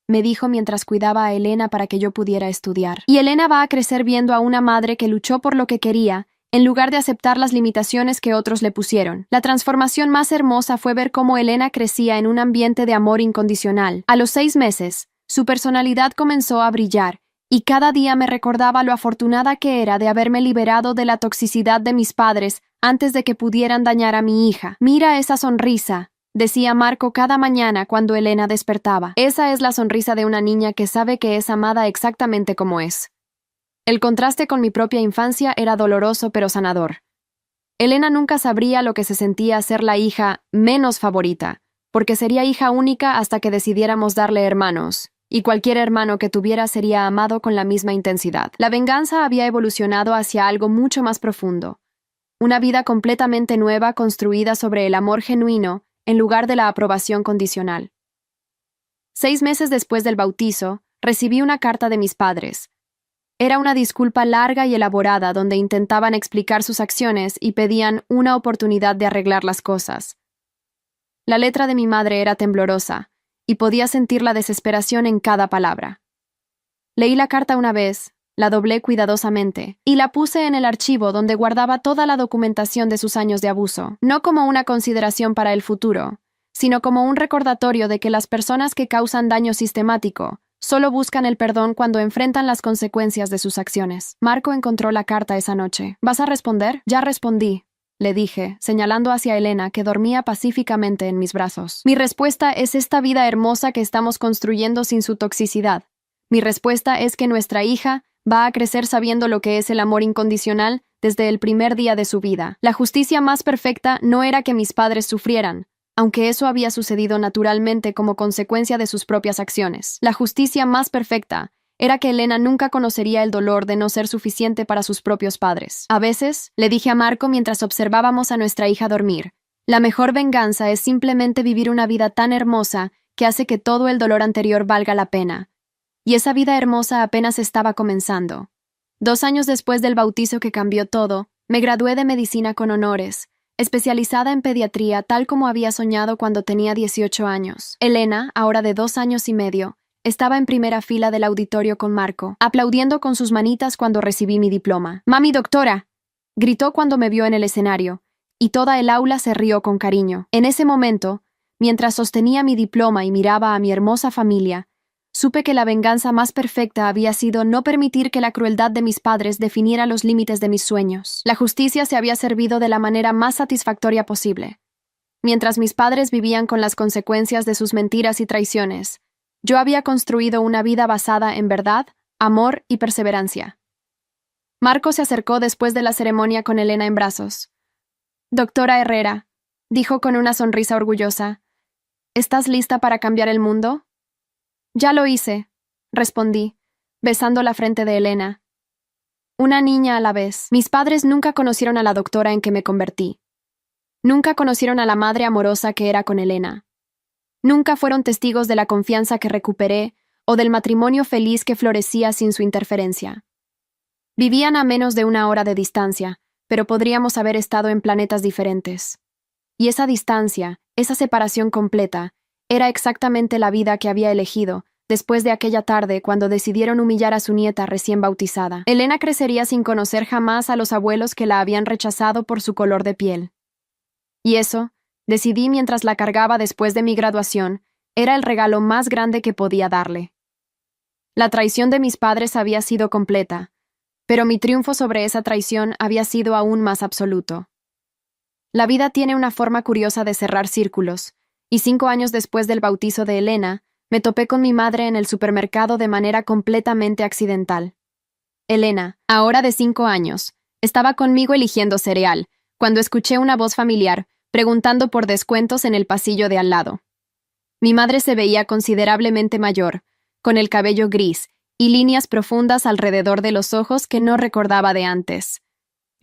me dijo mientras cuidaba a Elena para que yo pudiera estudiar. «Y Elena va a crecer viendo a una madre que luchó por lo que quería, en lugar de aceptar las limitaciones que otros le pusieron». La transformación más hermosa fue ver cómo Elena crecía en un ambiente de amor incondicional. A los 6 meses, su personalidad comenzó a brillar, y cada día me recordaba lo afortunada que era de haberme liberado de la toxicidad de mis padres antes de que pudieran dañar a mi hija. «Mira esa sonrisa», decía Marco cada mañana cuando Elena despertaba. «Esa es la sonrisa de una niña que sabe que es amada exactamente como es». El contraste con mi propia infancia era doloroso pero sanador. Elena nunca sabría lo que se sentía ser la hija menos favorita, porque sería hija única hasta que decidiéramos darle hermanos, y cualquier hermano que tuviera sería amado con la misma intensidad. La venganza había evolucionado hacia algo mucho más profundo. Una vida completamente nueva construida sobre el amor genuino en lugar de la aprobación condicional. 6 meses después del bautizo, recibí una carta de mis padres. Era una disculpa larga y elaborada donde intentaban explicar sus acciones y pedían una oportunidad de arreglar las cosas. La letra de mi madre era temblorosa, y podía sentir la desesperación en cada palabra. Leí la carta una vez, la doblé cuidadosamente, y la puse en el archivo donde guardaba toda la documentación de sus años de abuso, no como una consideración para el futuro, sino como un recordatorio de que las personas que causan daño sistemático solo buscan el perdón cuando enfrentan las consecuencias de sus acciones. Marco encontró la carta esa noche. «¿Vas a responder?» «Ya respondí», le dije, señalando hacia Elena, que dormía pacíficamente en mis brazos. «Mi respuesta es esta vida hermosa que estamos construyendo sin su toxicidad. Mi respuesta es que nuestra hija va a crecer sabiendo lo que es el amor incondicional desde el primer día de su vida. La justicia más perfecta no era que mis padres sufrieran, aunque eso había sucedido naturalmente como consecuencia de sus propias acciones. La justicia más perfecta era que Elena nunca conocería el dolor de no ser suficiente para sus propios padres. A veces, le dije a Marco mientras observábamos a nuestra hija dormir, la mejor venganza es simplemente vivir una vida tan hermosa que hace que todo el dolor anterior valga la pena. Y esa vida hermosa apenas estaba comenzando. 2 años después del bautizo que cambió todo, me gradué de medicina con honores, especializada en pediatría tal como había soñado cuando tenía 18 años. Elena, ahora de 2 años y medio, estaba en primera fila del auditorio con Marco, aplaudiendo con sus manitas cuando recibí mi diploma. «¡Mami, doctora!», gritó cuando me vio en el escenario, y toda el aula se rió con cariño. En ese momento, mientras sostenía mi diploma y miraba a mi hermosa familia, supe que la venganza más perfecta había sido no permitir que la crueldad de mis padres definiera los límites de mis sueños. La justicia se había servido de la manera más satisfactoria posible. Mientras mis padres vivían con las consecuencias de sus mentiras y traiciones, yo había construido una vida basada en verdad, amor y perseverancia. Marco se acercó después de la ceremonia con Elena en brazos. «Doctora Herrera», dijo con una sonrisa orgullosa, «¿estás lista para cambiar el mundo?» «Ya lo hice», respondí, besando la frente de Elena. Una niña a la vez. Mis padres nunca conocieron a la doctora en que me convertí. Nunca conocieron a la madre amorosa que era con Elena. Nunca fueron testigos de la confianza que recuperé o del matrimonio feliz que florecía sin su interferencia. Vivían a menos de 1 hora de distancia, pero podríamos haber estado en planetas diferentes. Y esa distancia, esa separación completa, era exactamente la vida que había elegido después de aquella tarde cuando decidieron humillar a su nieta recién bautizada. Elena crecería sin conocer jamás a los abuelos que la habían rechazado por su color de piel. Y eso, decidí mientras la cargaba después de mi graduación, era el regalo más grande que podía darle. La traición de mis padres había sido completa, pero mi triunfo sobre esa traición había sido aún más absoluto. La vida tiene una forma curiosa de cerrar círculos, y 5 años después del bautizo de Elena, me topé con mi madre en el supermercado de manera completamente accidental. Elena, ahora de 5 años, estaba conmigo eligiendo cereal, cuando escuché una voz familiar, preguntando por descuentos en el pasillo de al lado. Mi madre se veía considerablemente mayor, con el cabello gris y líneas profundas alrededor de los ojos que no recordaba de antes.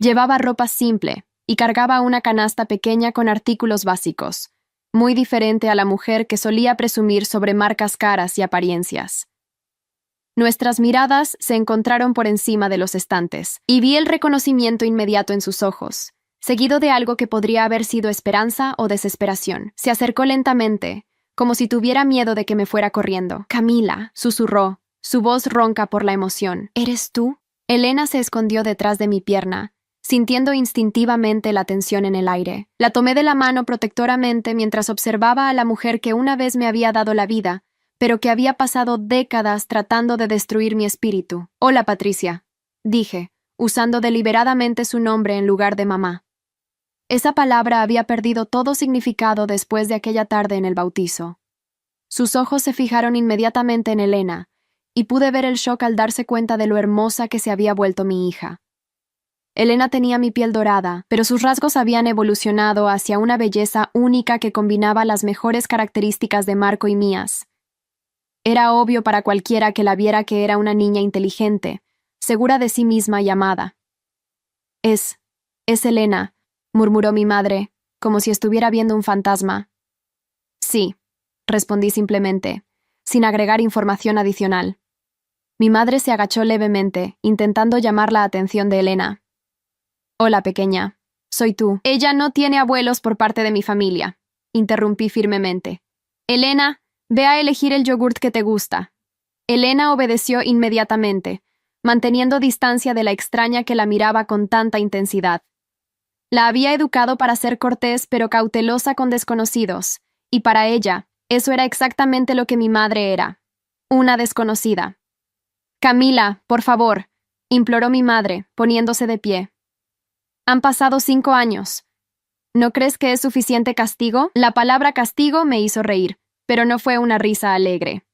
Llevaba ropa simple y cargaba una canasta pequeña con artículos básicos, muy diferente a la mujer que solía presumir sobre marcas caras y apariencias. Nuestras miradas se encontraron por encima de los estantes, y vi el reconocimiento inmediato en sus ojos, seguido de algo que podría haber sido esperanza o desesperación. Se acercó lentamente, como si tuviera miedo de que me fuera corriendo. «Camila», susurró, su voz ronca por la emoción. «¿Eres tú?» Elena se escondió detrás de mi pierna, sintiendo instintivamente la tensión en el aire. La tomé de la mano protectoramente mientras observaba a la mujer que una vez me había dado la vida, pero que había pasado décadas tratando de destruir mi espíritu. «Hola, Patricia», dije, usando deliberadamente su nombre en lugar de mamá. Esa palabra había perdido todo significado después de aquella tarde en el bautizo. Sus ojos se fijaron inmediatamente en Elena, y pude ver el shock al darse cuenta de lo hermosa que se había vuelto mi hija. Elena tenía mi piel dorada, pero sus rasgos habían evolucionado hacia una belleza única que combinaba las mejores características de Marco y mías. Era obvio para cualquiera que la viera que era una niña inteligente, segura de sí misma y amada. Es Elena», murmuró mi madre, como si estuviera viendo un fantasma. «Sí», respondí simplemente, sin agregar información adicional. Mi madre se agachó levemente, intentando llamar la atención de Elena. «Hola, pequeña. Soy tú». «Ella no tiene abuelos por parte de mi familia», interrumpí firmemente. «Elena, ve a elegir el yogurt que te gusta». Elena obedeció inmediatamente, manteniendo distancia de la extraña que la miraba con tanta intensidad. La había educado para ser cortés pero cautelosa con desconocidos, y para ella, eso era exactamente lo que mi madre era, una desconocida. «Camila, por favor», imploró mi madre, poniéndose de pie. «Han pasado 5 años. ¿No crees que es suficiente castigo?» La palabra castigo me hizo reír, pero no fue una risa alegre.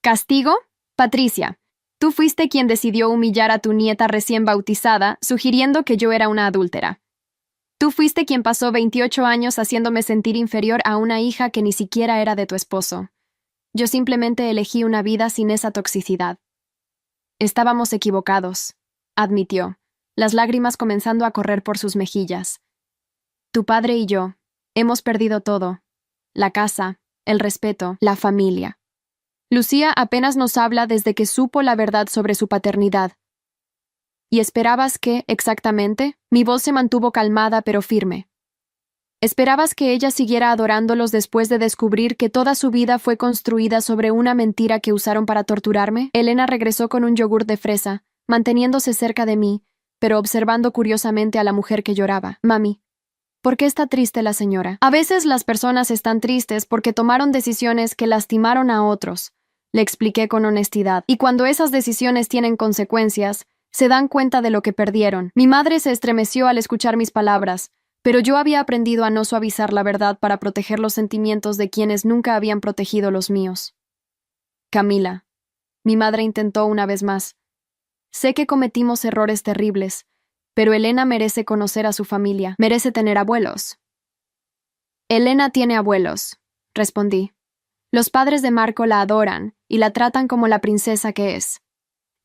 «¿Castigo? Patricia, tú fuiste quien decidió humillar a tu nieta recién bautizada, sugiriendo que yo era una adúltera. Tú fuiste quien pasó 28 años haciéndome sentir inferior a una hija que ni siquiera era de tu esposo. Yo simplemente elegí una vida sin esa toxicidad». «Estábamos equivocados», admitió, las lágrimas comenzando a correr por sus mejillas. «Tu padre y yo hemos perdido todo: la casa, el respeto, la familia. Lucía apenas nos habla desde que supo la verdad sobre su paternidad. ¿Y esperabas que, exactamente?» Mi voz se mantuvo calmada pero firme. «¿Esperabas que ella siguiera adorándolos después de descubrir que toda su vida fue construida sobre una mentira que usaron para torturarme?» Elena regresó con un yogur de fresa, manteniéndose cerca de mí, pero observando curiosamente a la mujer que lloraba. «Mami, ¿por qué está triste la señora?» «A veces las personas están tristes porque tomaron decisiones que lastimaron a otros», le expliqué con honestidad. Y cuando esas decisiones tienen consecuencias, se dan cuenta de lo que perdieron. Mi madre se estremeció al escuchar mis palabras, pero yo había aprendido a no suavizar la verdad para proteger los sentimientos de quienes nunca habían protegido los míos. Camila. Mi madre intentó una vez más. Sé que cometimos errores terribles, pero Elena merece conocer a su familia, merece tener abuelos. Elena tiene abuelos, respondí. Los padres de Marco la adoran y la tratan como la princesa que es.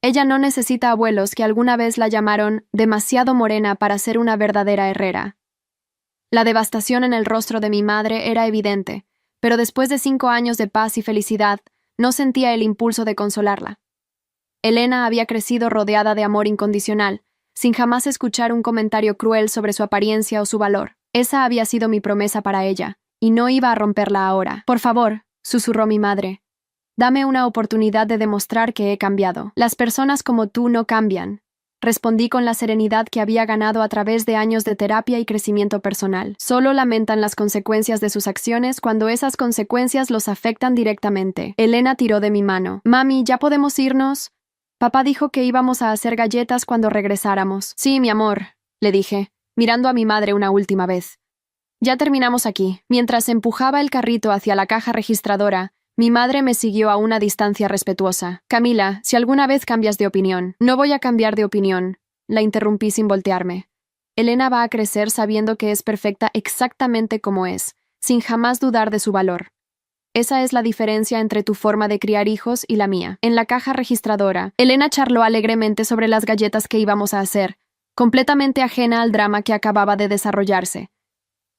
Ella no necesita abuelos que alguna vez la llamaron demasiado morena para ser una verdadera herrera. La devastación en el rostro de mi madre era evidente, pero después de 5 años de paz y felicidad, no sentía el impulso de consolarla. Elena había crecido rodeada de amor incondicional, sin jamás escuchar un comentario cruel sobre su apariencia o su valor. Esa había sido mi promesa para ella, y no iba a romperla ahora. Por favor, susurró mi madre. Dame una oportunidad de demostrar que he cambiado. Las personas como tú no cambian. Respondí con la serenidad que había ganado a través de años de terapia y crecimiento personal. Solo lamentan las consecuencias de sus acciones cuando esas consecuencias los afectan directamente. Elena tiró de mi mano. Mami, ¿ya podemos irnos? Papá dijo que íbamos a hacer galletas cuando regresáramos. Sí, mi amor, le dije, mirando a mi madre una última vez. Ya terminamos aquí. Mientras empujaba el carrito hacia la caja registradora, mi madre me siguió a una distancia respetuosa. Camila, si alguna vez cambias de opinión. No voy a cambiar de opinión, la interrumpí sin voltearme. Elena va a crecer sabiendo que es perfecta exactamente como es, sin jamás dudar de su valor. Esa es la diferencia entre tu forma de criar hijos y la mía. En la caja registradora, Elena charló alegremente sobre las galletas que íbamos a hacer, completamente ajena al drama que acababa de desarrollarse.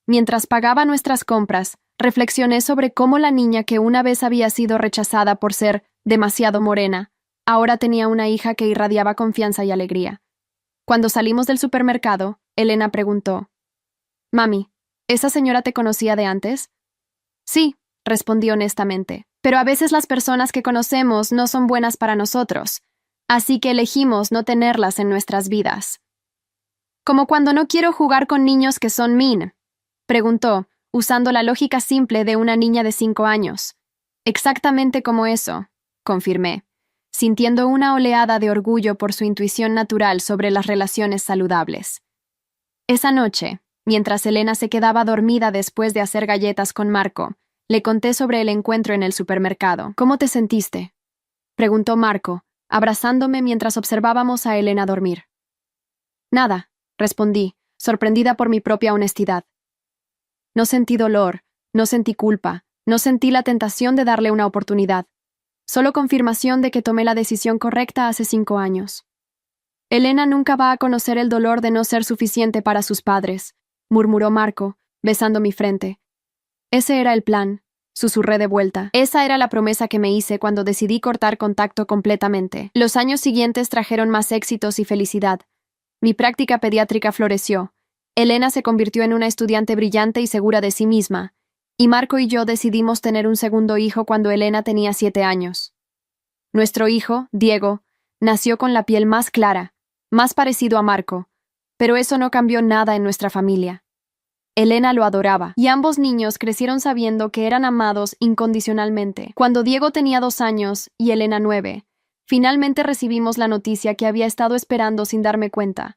Mientras pagaba nuestras compras, reflexioné sobre cómo la niña que una vez había sido rechazada por ser demasiado morena, ahora tenía una hija que irradiaba confianza y alegría. Cuando salimos del supermercado, Elena preguntó: «Mami, ¿esa señora te conocía de antes?» «Sí», respondí honestamente, «pero a veces las personas que conocemos no son buenas para nosotros, así que elegimos no tenerlas en nuestras vidas». «Como cuando no quiero jugar con niños que son mean», preguntó, usando la lógica simple de una niña de 5 años. «Exactamente como eso», confirmé, sintiendo una oleada de orgullo por su intuición natural sobre las relaciones saludables. Esa noche, mientras Elena se quedaba dormida después de hacer galletas con Marco, le conté sobre el encuentro en el supermercado. «¿Cómo te sentiste?», preguntó Marco, abrazándome mientras observábamos a Elena dormir. «Nada», respondí, sorprendida por mi propia honestidad. No sentí dolor, no sentí culpa, no sentí la tentación de darle una oportunidad. Solo confirmación de que tomé la decisión correcta hace 5 años. Elena nunca va a conocer el dolor de no ser suficiente para sus padres, murmuró Marco, besando mi frente. Ese era el plan, susurré de vuelta. Esa era la promesa que me hice cuando decidí cortar contacto completamente. Los años siguientes trajeron más éxitos y felicidad. Mi práctica pediátrica floreció. Elena se convirtió en una estudiante brillante y segura de sí misma, y Marco y yo decidimos tener un segundo hijo cuando Elena tenía 7 años. Nuestro hijo, Diego, nació con la piel más clara, más parecido a Marco, pero eso no cambió nada en nuestra familia. Elena lo adoraba, y ambos niños crecieron sabiendo que eran amados incondicionalmente. Cuando Diego tenía 2 años y Elena 9, finalmente recibimos la noticia que había estado esperando sin darme cuenta.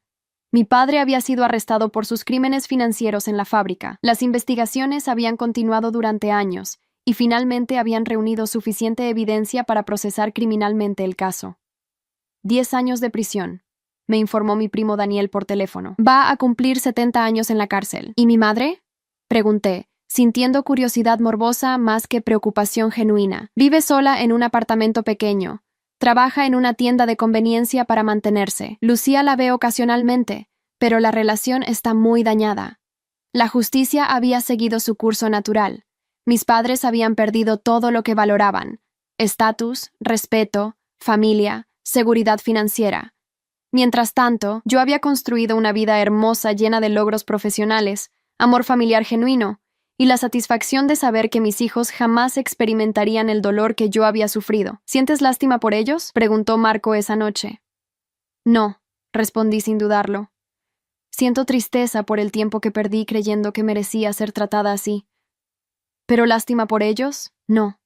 Mi padre había sido arrestado por sus crímenes financieros en la fábrica. Las investigaciones habían continuado durante años, y finalmente habían reunido suficiente evidencia para procesar criminalmente el caso. 10 años de prisión, me informó mi primo Daniel por teléfono. Va a cumplir 70 años en la cárcel. ¿Y mi madre?, pregunté, sintiendo curiosidad morbosa más que preocupación genuina. Vive sola en un apartamento pequeño. Trabaja en una tienda de conveniencia para mantenerse. Lucía la ve ocasionalmente, pero la relación está muy dañada. La justicia había seguido su curso natural. Mis padres habían perdido todo lo que valoraban: estatus, respeto, familia, seguridad financiera. Mientras tanto, yo había construido una vida hermosa llena de logros profesionales, amor familiar genuino, y la satisfacción de saber que mis hijos jamás experimentarían el dolor que yo había sufrido. ¿Sientes lástima por ellos?, preguntó Marco esa noche. No, respondí sin dudarlo. Siento tristeza por el tiempo que perdí creyendo que merecía ser tratada así. Pero lástima por ellos, no.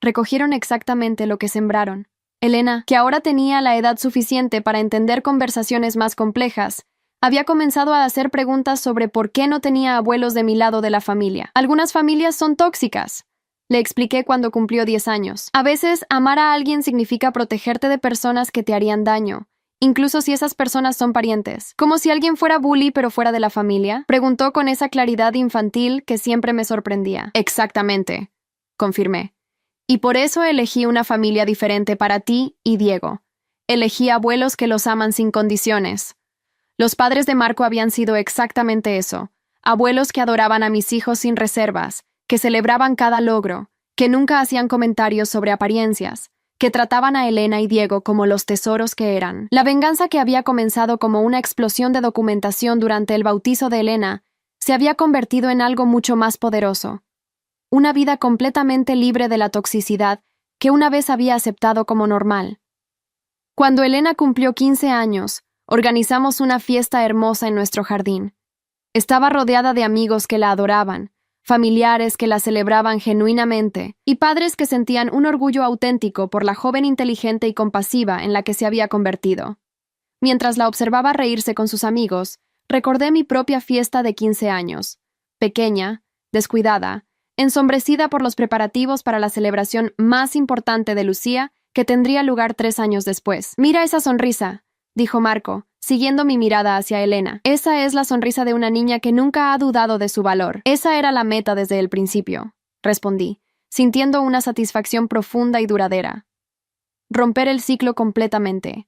Recogieron exactamente lo que sembraron. Elena, que ahora tenía la edad suficiente para entender conversaciones más complejas, había comenzado a hacer preguntas sobre por qué no tenía abuelos de mi lado de la familia. Algunas familias son tóxicas, le expliqué cuando cumplió 10 años. A veces, amar a alguien significa protegerte de personas que te harían daño, incluso si esas personas son parientes. Como si alguien fuera bully pero fuera de la familia, preguntó con esa claridad infantil que siempre me sorprendía. Exactamente, confirmé. Y por eso elegí una familia diferente para ti y Diego. Elegí abuelos que los aman sin condiciones. Los padres de Marco habían sido exactamente eso, abuelos que adoraban a mis hijos sin reservas, que celebraban cada logro, que nunca hacían comentarios sobre apariencias, que trataban a Elena y Diego como los tesoros que eran. La venganza que había comenzado como una explosión de documentación durante el bautizo de Elena se había convertido en algo mucho más poderoso. Una vida completamente libre de la toxicidad que una vez había aceptado como normal. Cuando Elena cumplió 15 años, organizamos una fiesta hermosa en nuestro jardín. Estaba rodeada de amigos que la adoraban, familiares que la celebraban genuinamente y padres que sentían un orgullo auténtico por la joven inteligente y compasiva en la que se había convertido. Mientras la observaba reírse con sus amigos, recordé mi propia fiesta de 15 años, pequeña, descuidada, ensombrecida por los preparativos para la celebración más importante de Lucía, que tendría lugar 3 años después. «Mira esa sonrisa», dijo Marco, siguiendo mi mirada hacia Elena. «Esa es la sonrisa de una niña que nunca ha dudado de su valor. Esa era la meta desde el principio», respondí, sintiendo una satisfacción profunda y duradera. Romper el ciclo completamente.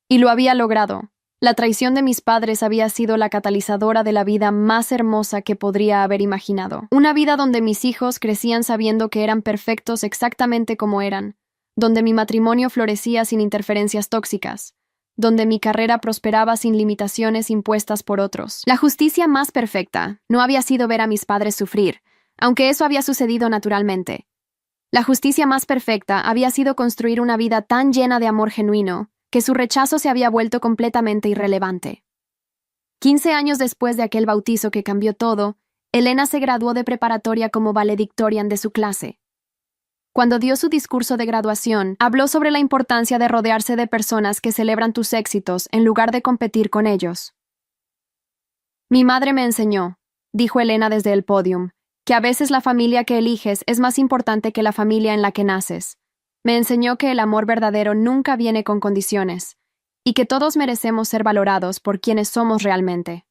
Y lo había logrado. La traición de mis padres había sido la catalizadora de la vida más hermosa que podría haber imaginado. Una vida donde mis hijos crecían sabiendo que eran perfectos exactamente como eran, donde mi matrimonio florecía sin interferencias tóxicas, donde mi carrera prosperaba sin limitaciones impuestas por otros. La justicia más perfecta no había sido ver a mis padres sufrir, aunque eso había sucedido naturalmente. La justicia más perfecta había sido construir una vida tan llena de amor genuino que su rechazo se había vuelto completamente irrelevante. 15 años después de aquel bautizo que cambió todo, Elena se graduó de preparatoria como valedictorian de su clase. Cuando dio su discurso de graduación, habló sobre la importancia de rodearse de personas que celebran tus éxitos en lugar de competir con ellos. «Mi madre me enseñó», dijo Elena desde el podium, «que a veces la familia que eliges es más importante que la familia en la que naces. Me enseñó que el amor verdadero nunca viene con condiciones, y que todos merecemos ser valorados por quienes somos realmente».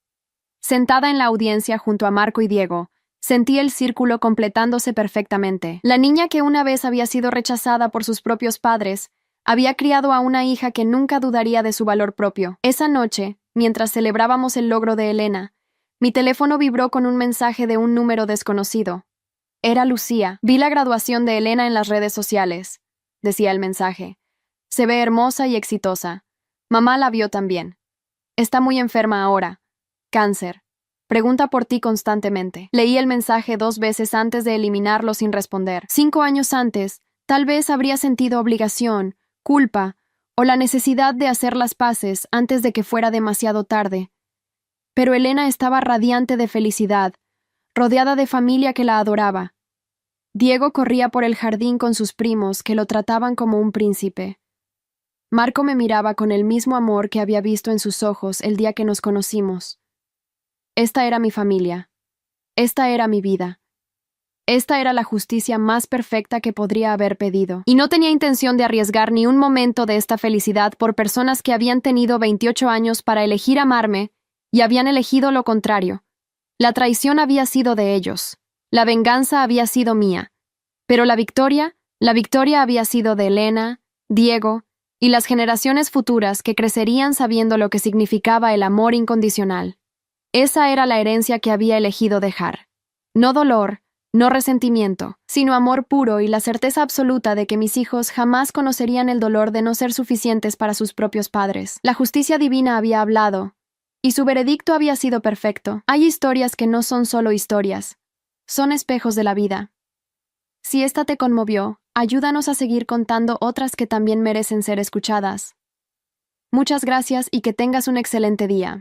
Sentada en la audiencia junto a Marco y Diego, sentí el círculo completándose perfectamente. La niña que una vez había sido rechazada por sus propios padres, había criado a una hija que nunca dudaría de su valor propio. Esa noche, mientras celebrábamos el logro de Elena, mi teléfono vibró con un mensaje de un número desconocido. Era Lucía. «Vi la graduación de Elena en las redes sociales», decía el mensaje. «Se ve hermosa y exitosa. Mamá la vio también. Está muy enferma ahora. Cáncer. Pregunta por ti constantemente». Leí el mensaje 2 veces antes de eliminarlo sin responder. 5 años antes, tal vez habría sentido obligación, culpa o la necesidad de hacer las paces antes de que fuera demasiado tarde. Pero Elena estaba radiante de felicidad, rodeada de familia que la adoraba. Diego corría por el jardín con sus primos que lo trataban como un príncipe. Marco me miraba con el mismo amor que había visto en sus ojos el día que nos conocimos. Esta era mi familia. Esta era mi vida. Esta era la justicia más perfecta que podría haber pedido. Y no tenía intención de arriesgar ni un momento de esta felicidad por personas que habían tenido 28 años para elegir amarme y habían elegido lo contrario. La traición había sido de ellos. La venganza había sido mía. Pero la victoria había sido de Elena, Diego y las generaciones futuras que crecerían sabiendo lo que significaba el amor incondicional. Esa era la herencia que había elegido dejar. No dolor, no resentimiento, sino amor puro y la certeza absoluta de que mis hijos jamás conocerían el dolor de no ser suficientes para sus propios padres. La justicia divina había hablado, y su veredicto había sido perfecto. Hay historias que no son solo historias, son espejos de la vida. Si esta te conmovió, ayúdanos a seguir contando otras que también merecen ser escuchadas. Muchas gracias y que tengas un excelente día.